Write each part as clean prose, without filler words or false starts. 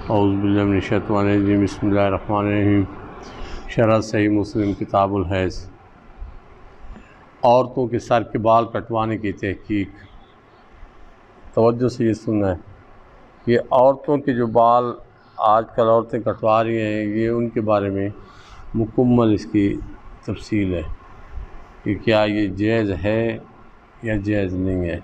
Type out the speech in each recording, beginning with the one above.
اعوذ باللہ من الشیطان الرجیم بسم اللہ الرحمن الرحیم۔ شرح صحیح مسلم کتاب الحیض۔ عورتوں کے سر کے بال کٹوانے کی تحقیق۔ توجہ سے یہ سننا ہے، یہ عورتوں کے جو بال آج کل عورتیں کٹوا رہی ہیں، یہ ان کے بارے میں مکمل اس کی تفصیل ہے کہ کیا یہ جائز ہے یا جائز نہیں ہے۔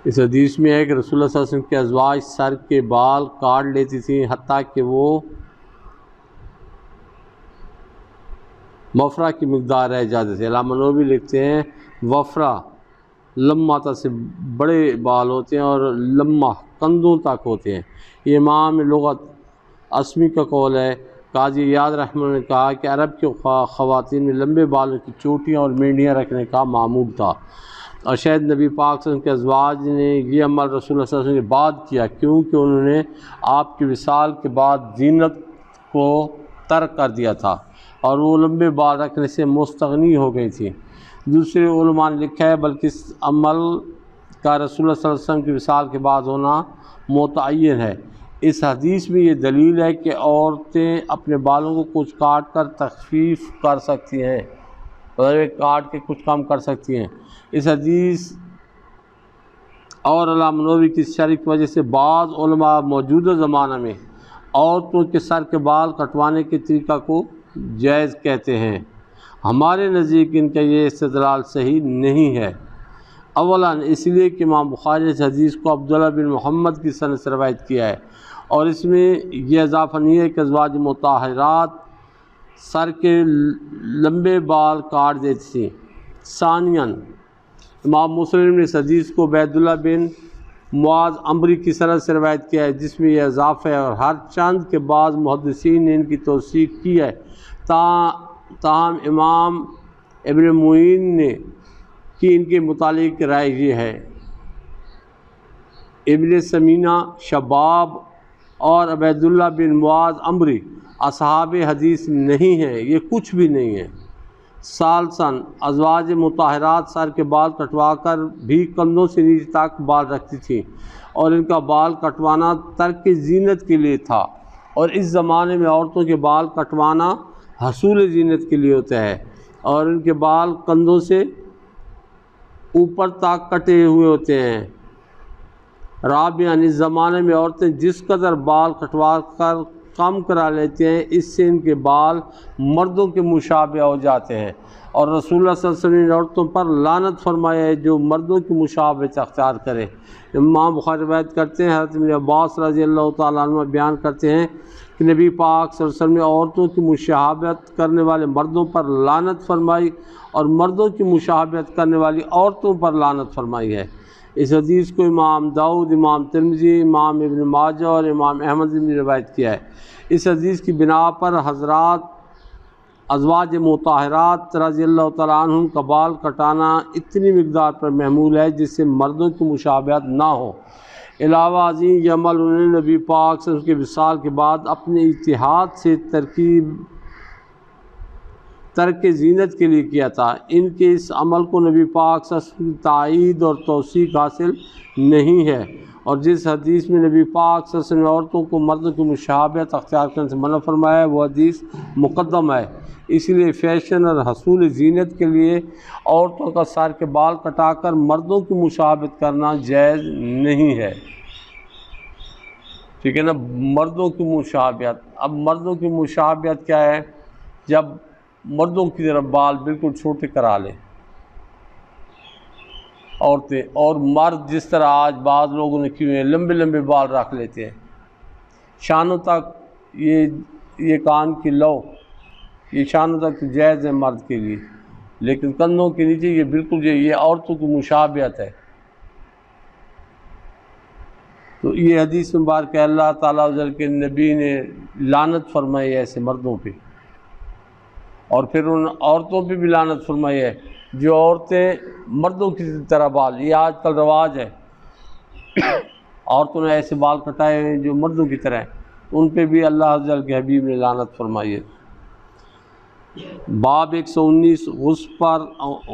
اس حدیث میں ہے کہ رسول اللہ صلی اللہ علیہ وسلم کے ازواج سر کے بال کاٹ لیتی تھیں حتیٰ کہ وہ وفرہ کی مقدار رہ جاتے تھے۔ علامہ نووی لکھتے ہیں وفرہ لمہ تا سے بڑے بال ہوتے ہیں اور لمہ کندھوں تک ہوتے ہیں۔ یہ امام لغت اسمی کا قول ہے۔ قاضی یاد رحمہ نے کہا کہ عرب کے خواتین میں لمبے بالوں کی چوٹیاں اور مینڈیاں رکھنے کا معمول تھا، اور شاید نبی پاک صلی اللہ علیہ وسلم کے ازواج نے یہ عمل رسول اللہ صلی اللہ علیہ وسلم کے بعد کیا، کیونکہ انہوں نے آپ کی وصال کے بعد زینت کو ترک کر دیا تھا اور وہ لمبے بال رکھنے سے مستغنی ہو گئی تھی۔ دوسرے علماء نے لکھا ہے بلکہ اس عمل کا رسول اللہ صلی اللہ علیہ وسلم کی وصال کے بعد ہونا متعین ہے۔ اس حدیث میں یہ دلیل ہے کہ عورتیں اپنے بالوں کو کچھ کاٹ کر تخفیف کر سکتی ہیں، کاٹ کے کچھ کم کر سکتی ہیں۔ اس حدیث اور علامہ نووی کی شرح کی وجہ سے بعض علماء موجودہ زمانہ میں عورتوں کے سر کے بال کٹوانے کے طریقہ کو جائز کہتے ہیں۔ ہمارے نزدیک ان کا یہ استدلال صحیح نہیں ہے۔ اولاً اس لیے کہ امام بخاری نے اس حدیث کو عبداللہ بن محمد کی سند سے روایت کیا ہے، اور اس میں یہ اضافہ نہیں ہے کہ ازواج مطہرات سر کے لمبے بال کاٹ دیتی تھیں۔ ثانیاً امام مسلم نے اس حدیث کو عبیداللہ بن معاذ عمری کی سند سے روایت کیا ہے، جس میں یہ اضافہ ہے، اور ہر چند کے بعض محدثین نے ان کی توثیق کی ہے۔ تاہم امام ابن معین نے کی ان کے متعلق رائے یہ ہے۔ ابن سمینہ، شباب اور عبیداللہ بن معاذ عمری اصحاب حدیث نہیں ہیں، یہ کچھ بھی نہیں ہے۔ ثالثاً ازواج مطہرات سر کے بال کٹوا کر بھی کندھوں سے نیچے تک بال رکھتی تھیں، اور ان کا بال کٹوانا ترک زینت کے لیے تھا، اور اس زمانے میں عورتوں کے بال کٹوانا حصول زینت کے لیے ہوتا ہے، اور ان کے بال کندھوں سے اوپر تک کٹے ہوئے ہوتے ہیں۔ رابعاً اس زمانے میں عورتیں جس قدر بال کٹوا کر کم کرا لیتے ہیں، اس سے ان کے بال مردوں کے مشابہ ہو جاتے ہیں، اور رسول اللہ صلی اللہ علیہ وسلم نے عورتوں پر لعنت فرمایا ہے جو مردوں کی مشابہت اختیار کرے۔ امام بخاری روایت کرتے ہیں، حضرت ابن عباس رضی اللہ تعالیٰ عنہ بیان کرتے ہیں کہ نبی پاک صلی اللہ علیہ وسلم نے عورتوں کی مشابہت کرنے والے مردوں پر لعنت فرمائی اور مردوں کی مشابہت کرنے والی عورتوں پر لعنت فرمائی ہے۔ اس حدیث کو امام داؤد، امام ترمذی، امام ابن ماجہ اور امام احمد نے روایت کیا ہے۔ اس حدیث کی بنا پر حضرات ازواج مطہرات رضی اللہ تعالیٰ عنہم کا بال کٹانا اتنی مقدار پر محمول ہے جس سے مردوں کی مشابہت نہ ہو۔ علاوہ ازیں یہ عمل انہوں نے نبی پاک صلی اللہ علیہ وسلم کے وصال کے بعد اپنے اجتہاد سے ترک زینت کے لیے کیا تھا۔ ان کے اس عمل کو نبی پاک صلی اللہ علیہ وسلم کی تائید اور توثیق حاصل نہیں ہے، اور جس حدیث میں نبی پاک صلی اللہ علیہ وسلم نے عورتوں کو مردوں کی مشابہت اختیار کرنے سے منع فرمایا ہے، وہ حدیث مقدم ہے۔ اس لیے فیشن اور حصول زینت کے لیے عورتوں کا سر کے بال کٹا کر مردوں کی مشابہت کرنا جائز نہیں ہے۔ ٹھیک ہے نا، مردوں کی مشابہت۔ اب مردوں کی مشابہت کیا ہے؟ جب مردوں کی طرف بال بالکل چھوٹے کرا لیں عورتیں، اور مرد جس طرح آج بعض لوگوں نے کیے ہیں لمبے لمبے بال رکھ لیتے ہیں شانوں تک، یہ کان کی لو، یہ شانوں تک جائز ہے مرد کے لیے، لیکن کندھوں کے نیچے یہ بالکل یہ عورتوں کی مشابہت ہے۔ تو یہ حدیث مبارک ہے، اللہ تعالیٰ عزوجل کے نبی نے لعنت فرمائی ہے ایسے مردوں پہ، اور پھر ان عورتوں پہ بھی لعنت فرمائی ہے جو عورتیں مردوں کی طرح بال، یہ آج کل رواج ہے، عورتوں نے ایسے بال کٹائے ہیں جو مردوں کی طرح ہیں، ان پہ بھی اللہ عز و جل کے حبیب نے لعنت فرمائی ہے۔ باب 119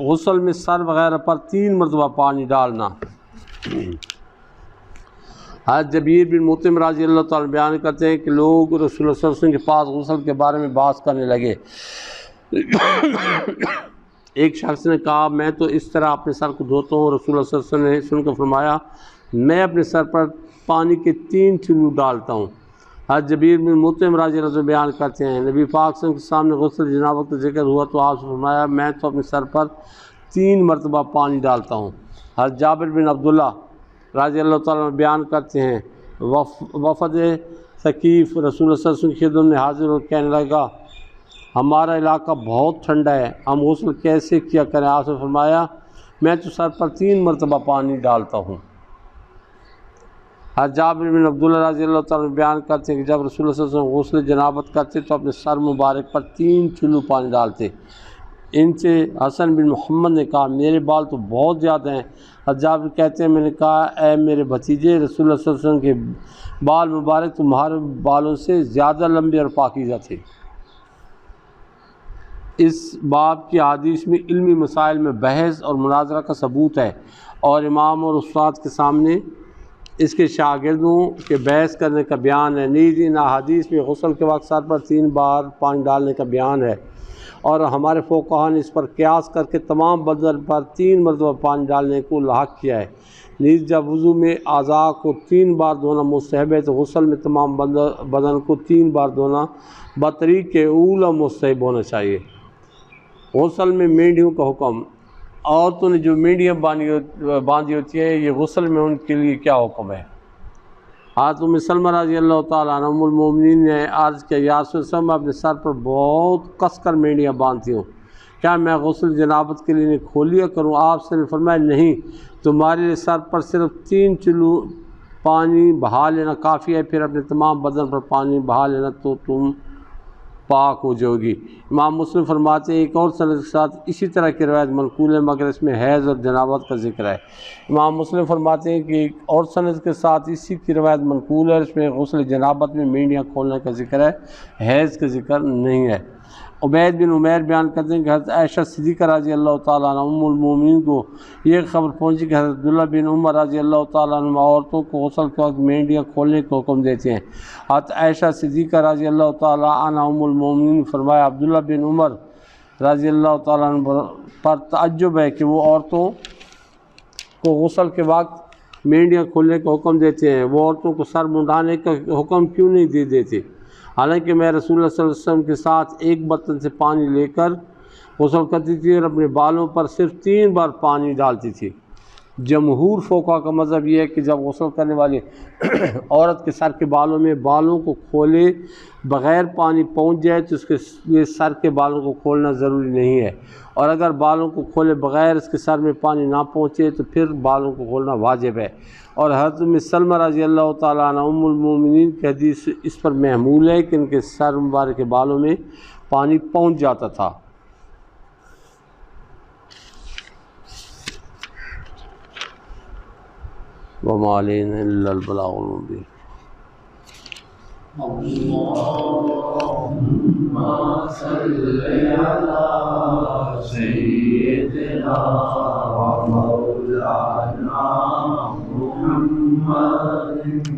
غسل میں سر وغیرہ پر 3 مرتبہ پانی ڈالنا۔ حضرت جبیر بن مطعم رضی اللہ تعالیٰ بیان کرتے ہیں کہ لوگ رسول اللہ صلی اللہ علیہ وسلم کے پاس غسل کے بارے میں بحث کرنے لگے۔ ایک شخص نے کہا میں تو اس طرح اپنے سر کو دھوتا ہوں۔ رسول اللہ صلی اللہ علیہ وسلم نے سن کر فرمایا میں اپنے سر پر پانی کے 3 چلو ڈالتا ہوں۔ حضرت جبیر بن مطعم رضی اللہ عنہ بیان کرتے ہیں نبی پاک صلی اللہ علیہ وسلم کے سامنے غسل جنابت کا ذکر ہوا تو آپ نے فرمایا میں تو اپنے سر پر 3 مرتبہ پانی ڈالتا ہوں۔ حضرت جابر بن عبداللہ رضی اللہ تعالیٰ عنہ بیان کرتے ہیں وفد ثقیف رسول اللہ صلی اللہ علیہ وسلم کی خدمت میں حاضر اور کہنے لگا ہمارا علاقہ بہت ٹھنڈا ہے، ہم غسل کیسے کیا کریں؟ آپ نے فرمایا میں تو سر پر 3 مرتبہ پانی ڈالتا ہوں۔ حضرت جابر بن عبداللہ رضی اللہ تعالیٰ بیان کرتے ہیں کہ جب رسول اللہ صلی اللہ علیہ وسلم غسل جنابت کرتے تو اپنے سر مبارک پر 3 چلو پانی ڈالتے۔ ان سے حسن بن محمد نے کہا میرے بال تو بہت زیادہ ہیں۔ حضرت جابر کہتے ہیں میں نے کہا اے میرے بھتیجے رسول اللہ صلی اللہ علیہ وسلم کے بال مبارک تمہارے بالوں سے زیادہ لمبے اور پاکیزہ تھے۔ اس باب کی حدیث میں علمی مسائل میں بحث اور مناظرہ کا ثبوت ہے اور امام اور استاد کے سامنے اس کے شاگردوں کے بحث کرنے کا بیان ہے۔ نیز ان احادیث میں غسل کے وقت سر پر 3 بار پانی ڈالنے کا بیان ہے اور ہمارے فقہاء نے اس پر قیاس کر کے تمام بدن پر 3 مرتبہ پانی ڈالنے کو لاحق کیا ہے۔ نیز جب وضو میں اعضاء کو 3 بار دھونا مستحب ہے تو غسل میں تمام بدن کو 3 بار دھونا بطریق اولی مستحب ہونا چاہیے۔ غسل میں مینڈیوں کا حکم، عورتوں نے جو مینڈیاں باندھی ہوتی ہیں یہ غسل میں ان کے لیے کیا حکم ہے؟ حضرت ام سلمہ رضی اللہ تعالیٰ عنہ ام المومنین نے عرض کیا یا رسول اللہ میں اپنے سر پر بہت کس کر مینڈیاں باندھتی ہوں، کیا میں غسل جنابت کے لیے کھولیا کروں؟ آپ سے نے فرمایا نہیں، تمہارے لیے سر پر صرف 3 چلو پانی بہا لینا کافی ہے، پھر اپنے تمام بدن پر پانی بہا لینا تو تم پاک ہو جاؤ گی۔ امام مسلم فرماتے ہیں ایک اور سند کے ساتھ اسی طرح کی روایت منقول ہے مگر اس میں حیض اور جنابت کا ذکر ہے۔ امام مسلم فرماتے ہیں کہ ایک اور سند کے ساتھ اسی کی روایت منقول ہے، اس میں غسل جنابت میں مینڈیاں کھولنے کا ذکر ہے، حیض کا ذکر نہیں ہے۔ عبید بن عمیر بیان کرتے ہیں کہ حضرت عائشہ صدیقہ رضی اللہ تعالیٰ عنہ ام المومنین کو یہ خبر پہنچی کہ حضرت عبداللہ بن عمر رضی اللہ تعالیٰ عنہ عورتوں کو غسل کے وقت مینڈیاں کھولنے کا حکم دیتے ہیں۔ حضرت عائشہ صدیقہ رضی اللہ تعالیٰ عنہ ام المومنین فرمایا عبداللہ بن عمر رضی اللہ تعالیٰ عنہ پر تعجب ہے کہ وہ عورتوں کو غسل کے وقت مینڈیاں کھولنے کا حکم دیتے ہیں، وہ عورتوں کو سر منڈانے کا حکم کیوں نہیں دے دیتے؟ حالانکہ میں رسول اللہ صلی اللہ علیہ وسلم کے ساتھ ایک برتن سے پانی لے کر غسل کرتی تھی اور اپنے بالوں پر صرف 3 بار پانی ڈالتی تھی۔ جمہور فقہاء کا مذہب یہ ہے کہ جب غسل کرنے والی عورت کے سر کے بالوں میں بالوں کو کھولے بغیر پانی پہنچ جائے تو اس کے لیے سر کے بالوں کو کھولنا ضروری نہیں ہے، اور اگر بالوں کو کھولے بغیر اس کے سر میں پانی نہ پہنچے تو پھر بالوں کو کھولنا واجب ہے۔ اور حضرت ام سلمہ رضی اللہ تعالیٰ عنہ ام المومنین کی حدیث اس پر محمول ہے کہ ان کے سر مبارک کے بالوں میں پانی پہنچ جاتا تھا۔ وما علینا الا البلاغ المبین۔ اللهم صل على سيدنا ومولانا محمد